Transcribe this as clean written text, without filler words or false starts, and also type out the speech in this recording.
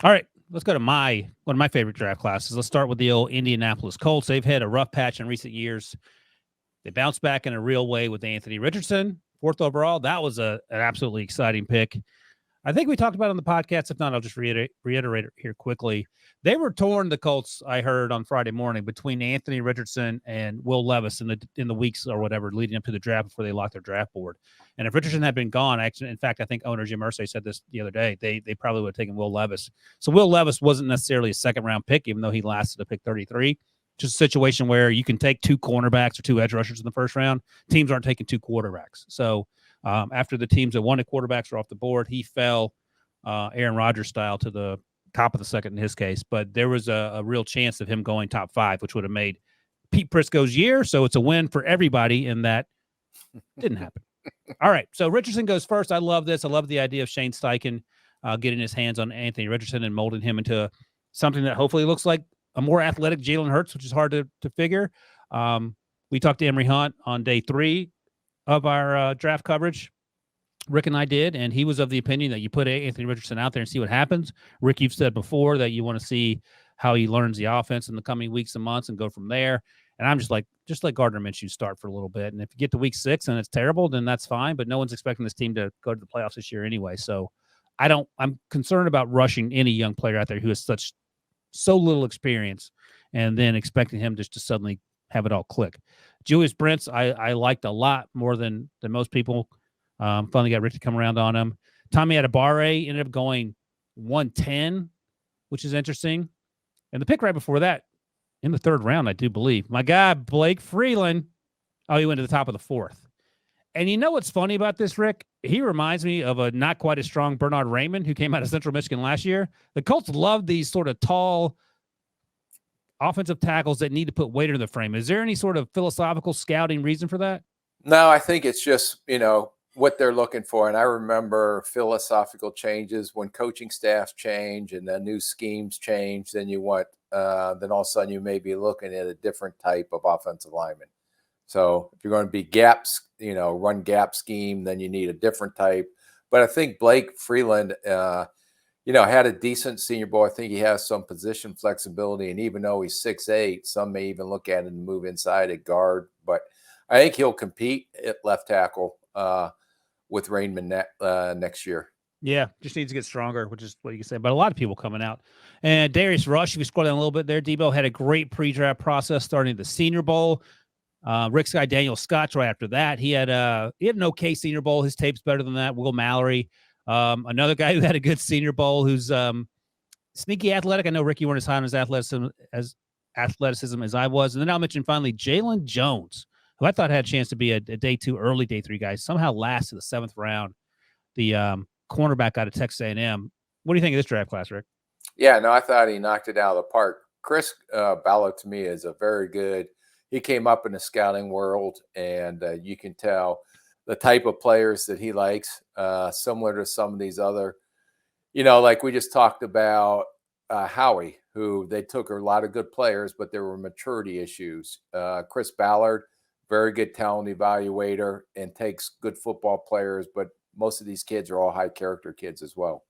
All right, let's go to one of my favorite draft classes. Let's start with the old Indianapolis Colts. They've had a rough patch in recent years. They bounced back in a real way with Anthony Richardson, fourth overall. That was an absolutely exciting pick. I think we talked about it on the podcast. If not, I'll just reiterate it here quickly. They were torn, the Colts, I heard on Friday morning, between Anthony Richardson and Will Levis in the weeks or whatever leading up to the draft before they locked their draft board. And if Richardson had been gone, actually, in fact, I think owner Jim Irsay said this the other day, they probably would have taken Will Levis. So Will Levis wasn't necessarily a second-round pick, even though he lasted a pick 33. Just a situation where you can take two cornerbacks or two edge rushers in the first round. Teams aren't taking two quarterbacks. So after the teams that wanted quarterbacks were off the board, he fell Aaron Rodgers style to the top of the second in his case. But there was a real chance of him going top five, which would have made Pete Prisco's year. So it's a win for everybody, and that didn't happen. All right, so Richardson goes first. I love this. I love the idea of Shane Steichen getting his hands on Anthony Richardson and molding him into something that hopefully looks like a more athletic Jalen Hurts, which is hard to figure. We talked to Emory Hunt on day 3 of our draft coverage. Rick and I did, and he was of the opinion that you put Anthony Richardson out there and see what happens. Rick, you've said before that you want to see how he learns the offense in the coming weeks and months and go from there. And I'm just let Gardner Minshew start for a little bit. And if you get to week 6 and it's terrible, then that's fine. But no one's expecting this team to go to the playoffs this year anyway. So I'm concerned about rushing any young player out there who has so little experience and then expecting him just to suddenly have it all click. Julius Brents, I liked a lot more than most people. Finally got Rick to come around on him. Tommy Adebawore ended up going 110, which is interesting. And the pick right before that, in the 3rd round, I do believe, my guy, Blake Freeland, he went to the top of the 4th. And you know what's funny about this, Rick? He reminds me of a not quite as strong Bernard Raymond who came out of Central Michigan last year. The Colts love these sort of tall offensive tackles that need to put weight in the frame. Is there any sort of philosophical scouting reason for that? No, I think it's just, what they're looking for. And I remember philosophical changes when coaching staffs change and then new schemes change. Then then all of a sudden you may be looking at a different type of offensive lineman. So if you're going to be gaps, run gap scheme, then you need a different type. But I think Blake Freeland, had a decent Senior Bowl. I think he has some position flexibility. And even though he's 6'8", some may even look at him and move inside at guard. But I think he'll compete at left tackle with Raymond next year. Yeah, just needs to get stronger, which is what you can say. But a lot of people coming out. And Darius Rush, if you scroll down a little bit there, Debo had a great pre-draft process starting the Senior Bowl. Rick's guy, Daniel Scott, right after that. He had an okay Senior Bowl. His tape's better than that. Will Mallory, another guy who had a good Senior Bowl who's sneaky athletic. I know, Rick, you weren't as high on his athleticism as I was. And then I'll mention finally Jalen Jones, who I thought had a chance to be a day 2, early day 3 guy, somehow last to the 7th round. The cornerback out of Texas A&M. What do you think of this draft class, Rick? Yeah, no, I thought he knocked it out of the park. Chris Ballard, to me, is a very good. He came up in the scouting world, and you can tell the type of players that he likes, similar to some of these other, like we just talked about Howie, who they took a lot of good players, but there were maturity issues. Chris Ballard, very good talent evaluator and takes good football players, but most of these kids are all high character kids as well.